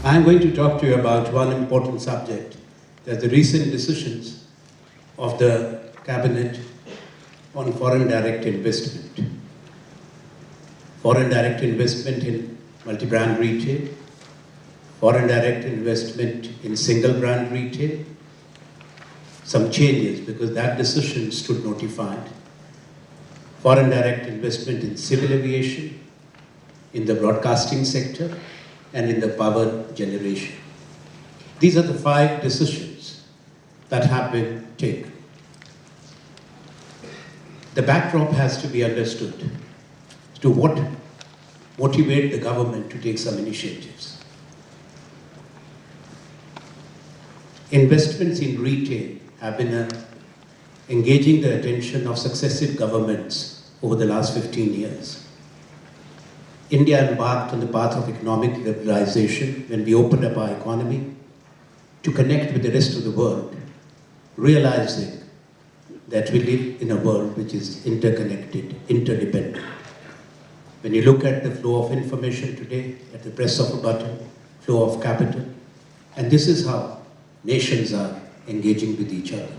I'm going to talk to you about one important subject, that the recent decisions of the Cabinet on foreign direct investment. Foreign direct investment in multi-brand retail, foreign direct investment in single brand retail, some changes because that decision stood notified, foreign direct investment in civil aviation, in the broadcasting sector, and in the power generation. These are the 5 decisions that have been taken. The backdrop has to be understood to what motivate the government to take some initiatives. Investments in retail have been engaging the attention of successive governments over the last 15 years. India embarked on the path of economic liberalization when we opened up our economy to connect with the rest of the world, realizing that we live in a world which is interconnected, interdependent. When you look at the flow of information today, at the press of a button, flow of capital, and this is how nations are engaging with each other.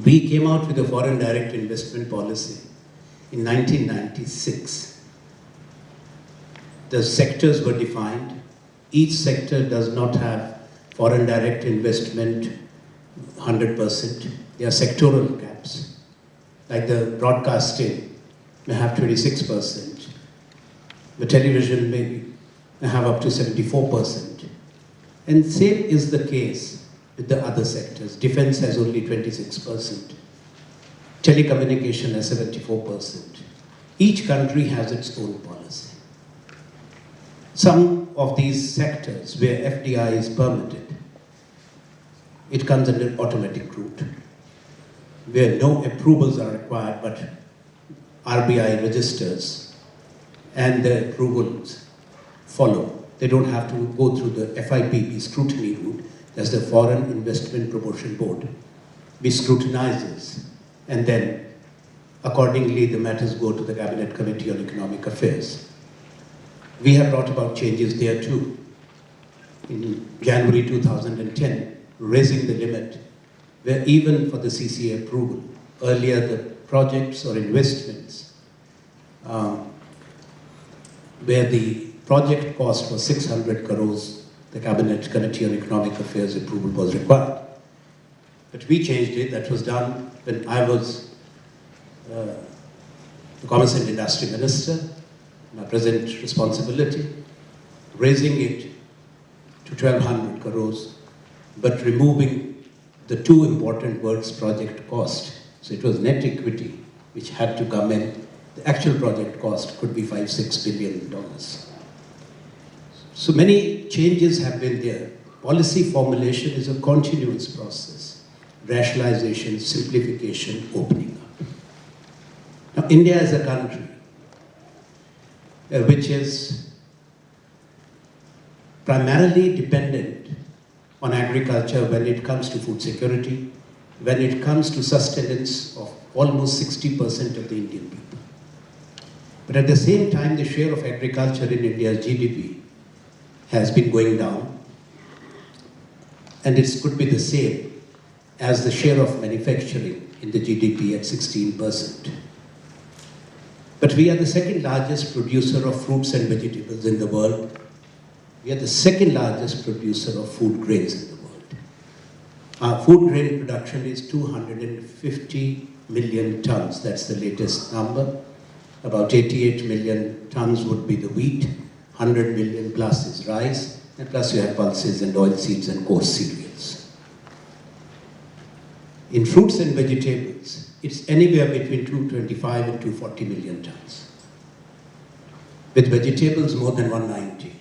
We came out with a foreign direct investment policy in 1996. The sectors were defined. Each sector does not have foreign direct investment 100%. There are sectoral caps. Like the broadcasting may have 26%. The television may have up to 74%. And same is the case with the other sectors. Defense has only 26%. Telecommunication has 74%. Each country has its own policy. Some of these sectors where FDI is permitted, it comes under automatic route, where no approvals are required, but RBI registers and the approvals follow. They don't have to go through the FIPB scrutiny route. That's the Foreign Investment Promotion Board, which scrutinizes, and then accordingly the matters go to the Cabinet Committee on Economic Affairs. We have brought about changes there too. In January 2010, raising the limit, where even for the CCA approval, earlier the projects or investments, where the project cost was 600 crores, the Cabinet Committee on Economic Affairs approval was required. But we changed it. That was done when I was the Commerce and Industry Minister, my present responsibility, raising it to 1,200 crores, but removing the 2 important words, project cost. So it was net equity, which had to come in. The actual project cost could be $5-6 billion. So many changes have been there. Policy formulation is a continuous process. Rationalization, simplification, opening up. Now, India is a country which is primarily dependent on agriculture when it comes to food security, when it comes to sustenance of almost 60% of the Indian people. But at the same time, the share of agriculture in India's GDP has been going down, and it could be the same as the share of manufacturing in the GDP at 16%. But we are the second largest producer of fruits and vegetables in the world. We are the second largest producer of food grains in the world. Our food grain production is 250 million tons. That's the latest number. About 88 million tons would be the wheat, 100 million plus is rice, and plus you have pulses and oilseeds and coarse cereals. In fruits and vegetables, it's anywhere between 225 and 240 million tons. With vegetables, more than 190.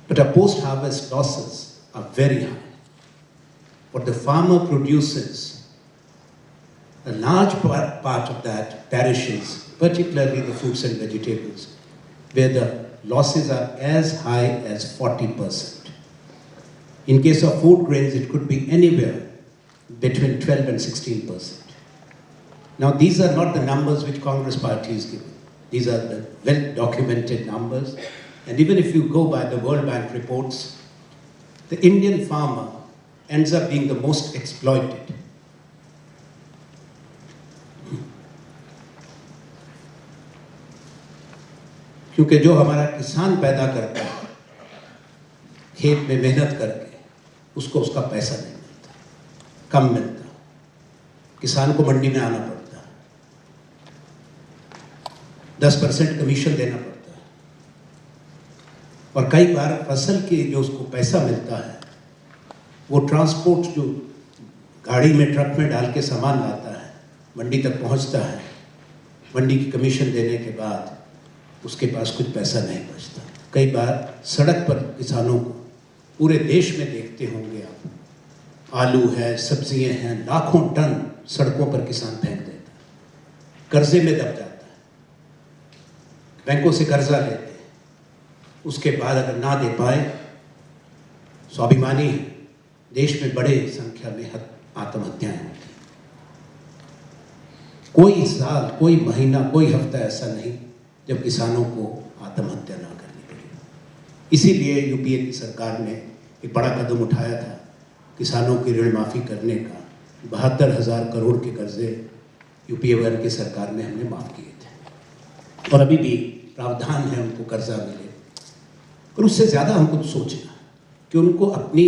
But our post-harvest losses are very high. What the farmer produces, a large part of that perishes, particularly the fruits and vegetables, where the losses are as high as 40%. In case of food grains, it could be anywhere between 12 and 16%. Now, these are not the numbers which Congress party is giving. These are the well-documented numbers. And even if you go by the World Bank reports, the Indian farmer ends up being the most exploited. क्योंकि जो हमारा किसान पैदा करता है खेत में मेहनत करके, उसको उसका पैसा नहीं मिलता, कम मिलता, किसान को मंडी में आना पड़ता है, 10% कमीशन देना पड़ता है, और कई बार फसल के जो उसको पैसा मिलता है वो ट्रांसपोर्ट जो गाड़ी में ट्रक में डाल के सामान लाता है, मंडी तक पहुंचता है, मंडी की कमीशन देने के बाद उसके पास कुछ पैसा नहीं बचता। कई बार सड़क पर किसानों को, पूरे देश में देखते होंगे आप, आलू है, सब्जियां हैं, लाखों टन सड़कों पर किसान फेंक देता है, कर्जे में दब जाता है, बैंकों से कर्जा लेते हैं, उसके बाद अगर ना दे पाए, स्वाभिमानी है, देश में बड़े संख्या में आत्महत्याएं होती हैं। कोई साल, कोई महीना, कोई हफ्ता ऐसा नहीं जब किसानों को आत्महत्या ना करनी पड़ी। इसीलिए यूपीए की सरकार ने एक बड़ा कदम उठाया था, किसानों की ऋण माफ़ी करने का। 72,000 करोड़ के कर्जे यूपीए वन की सरकार ने हमने माफ़ किए थे, और अभी भी प्रावधान है उनको कर्जा मिले। और उससे ज़्यादा हमको सोचना कि उनको अपनी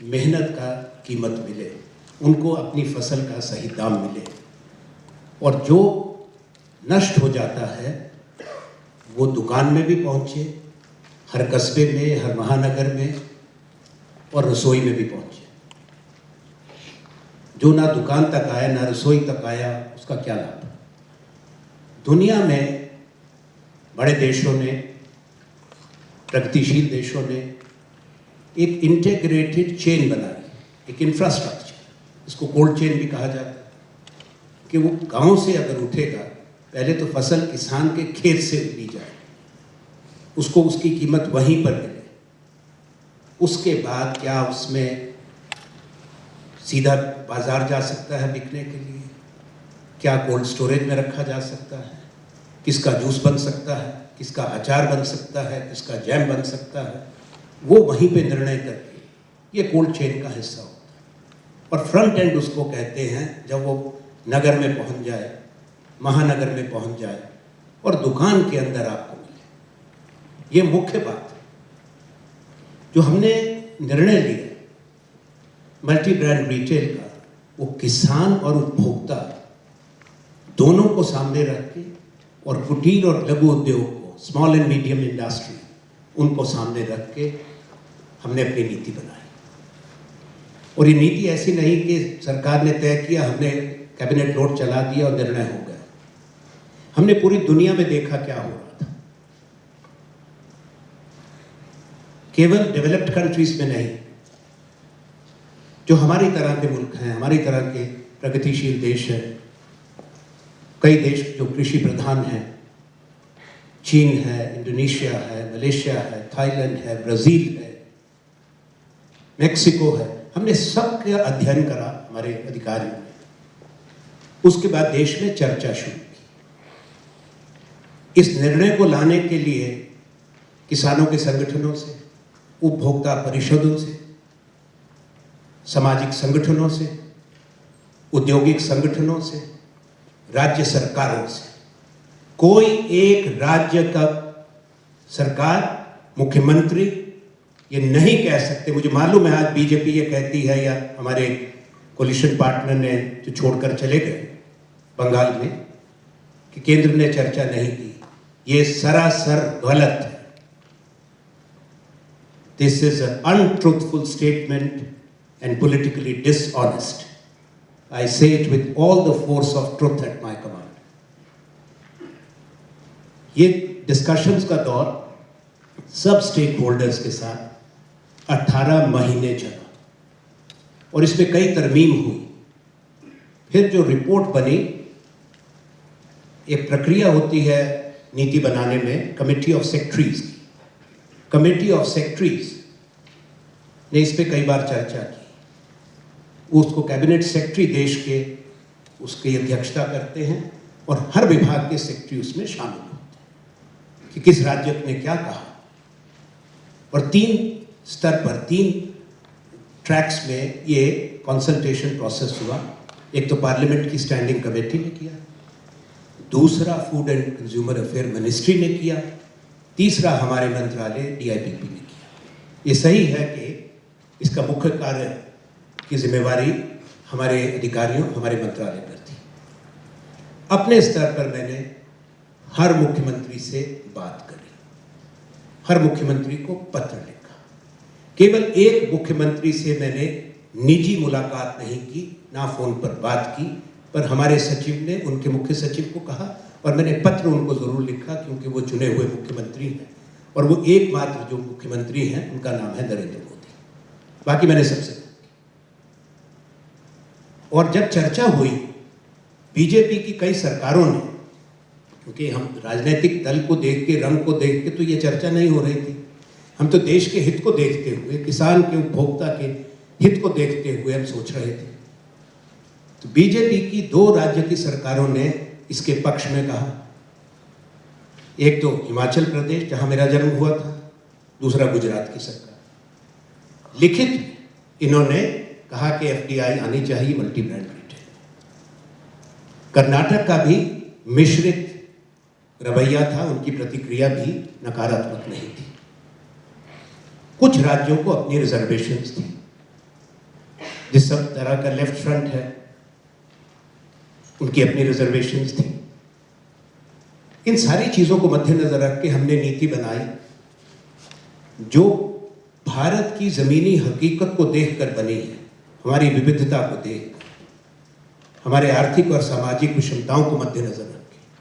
मेहनत का कीमत मिले, उनको अपनी फसल का सही दाम मिले, और जो नष्ट हो जाता है वो दुकान में भी पहुँचे, हर कस्बे में, हर महानगर में, और रसोई में भी पहुँचे। जो ना दुकान तक आया, ना रसोई तक आया, उसका क्या लाभ। दुनिया में बड़े देशों ने, प्रगतिशील देशों ने एक इंटीग्रेटेड चेन बनाई, एक इंफ्रास्ट्रक्चर, इसको कोल्ड चेन भी कहा जाता है, कि वो गांव से अगर उठेगा, पहले तो फसल किसान के खेत से ली जाए, उसको उसकी कीमत वहीं पर मिले, उसके बाद क्या उसमें सीधा बाजार जा सकता है बिकने के लिए, क्या कोल्ड स्टोरेज में रखा जा सकता है, किसका जूस बन सकता है, किसका अचार बन सकता है, किसका जैम बन सकता है, वो वहीं पे निर्णय करके, ये कोल्ड चेन का हिस्सा होता है। और फ्रंट एंड उसको कहते हैं, जब वो नगर में पहुंच जाए, महानगर में पहुंच जाए, और दुकान के अंदर आपको मिले। ये मुख्य बात है जो हमने निर्णय लिया मल्टी ब्रांड रिटेल का, वो किसान और उपभोक्ता दोनों को सामने रख के, और कुटीर और लघु उद्योग को, स्मॉल एंड मीडियम इंडस्ट्री, उनको सामने रख के हमने अपनी नीति बनाई। और ये नीति ऐसी नहीं कि सरकार ने तय किया, हमने कैबिनेट नोट चला दिया और निर्णय हो गया। हमने पूरी दुनिया में देखा क्या हो रहा था, केवल डेवलप्ड कंट्रीज में नहीं, जो हमारी तरह के मुल्क हैं, हमारी तरह के प्रगतिशील देश हैं, कई देश जो कृषि प्रधान हैं, चीन है, इंडोनेशिया है, मलेशिया है, थाईलैंड है, ब्राज़ील है, मेक्सिको है, हमने सबका अध्ययन करा हमारे अधिकारियों ने। उसके बाद देश में चर्चा शुरू की। इस निर्णय को लाने के लिए किसानों के संगठनों से, उपभोक्ता परिषदों से, सामाजिक संगठनों से, औद्योगिक संगठनों से, राज्य सरकारों से, कोई एक राज्य का सरकार, मुख्यमंत्री ये नहीं कह सकते, मुझे मालूम है आज बीजेपी ये कहती है, या हमारे कोलिशन पार्टनर ने जो छोड़कर चले गए बंगाल में, कि केंद्र ने चर्चा नहीं की। ये सरासर गलत है। This is an untruthful statement and politically dishonest. I say it with all the force of truth at my command. ये डिस्कशंस का दौर सब स्टेक होल्डर्स के साथ 18 महीने चला, और इसमें कई तरमीम हुई। फिर जो रिपोर्ट बनी, एक प्रक्रिया होती है नीति बनाने में, कमेटी ऑफ सेक्रेटरीज की। कमेटी ऑफ सेक्रेटरीज ने इस पे कई बार चर्चा की। उसको कैबिनेट सेक्रेटरी देश के उसकी अध्यक्षता करते हैं, और हर विभाग के सेक्रेटरी उसमें शामिल होते हैं कि किस राज्य ने क्या कहा, और 3 स्तर पर 3 ट्रैक्स में ये कंसल्टेशन प्रोसेस हुआ। एक तो पार्लियामेंट की स्टैंडिंग कमेटी ने किया, दूसरा food and consumer affair ministry ने किया, तीसरा हमारे मंत्रालय DIPP ने किया। ये सही है कि इसका मुख्य कार्य की जिम्मेवारी हमारे अधिकारियों, हमारे मंत्रालय पर थी। अपने स्तर पर मैंने हर मुख्यमंत्री से बात करी, हर मुख्यमंत्री को पत्र लिखा। केवल एक मुख्यमंत्री से मैंने निजी मुलाकात नहीं की, ना फोन पर बात की, पर हमारे सचिव ने उनके मुख्य सचिव को कहा और मैंने पत्र उनको जरूर लिखा, क्योंकि वो चुने हुए मुख्यमंत्री हैं और वो एकमात्र जो मुख्यमंत्री हैं उनका नाम है नरेंद्र मोदी। बाकी मैंने सबसे, और जब चर्चा हुई बीजेपी की कई सरकारों ने, क्योंकि हम राजनीतिक दल को देख के, रंग को देख के तो ये चर्चा नहीं हो रही थी, हम तो देश के हित को देखते हुए, किसान के, उपभोक्ता के हित को देखते हुए हम सोच रहे थे। तो बीजेपी की 2 राज्य की सरकारों ने इसके पक्ष में कहा। एक तो हिमाचल प्रदेश जहां मेरा जन्म हुआ था, दूसरा गुजरात की सरकार। लिखित इन्होंने कहा कि FDI आनी चाहिए, मल्टी ब्रांड रिटेल। कर्नाटक का भी मिश्रित रवैया था, उनकी प्रतिक्रिया भी नकारात्मक नहीं थी। कुछ राज्यों को अपनी रिजर्वेशंस थी, जिस सब तरह का लेफ्ट फ्रंट है उनकी अपनी रिजर्वेशंस थी। इन सारी चीजों को मद्देनजर रख के हमने नीति बनाई, जो भारत की जमीनी हकीकत को देखकर बनी है, हमारी विविधता को देख, हमारे आर्थिक और सामाजिक विषमताओं को मद्देनजर रख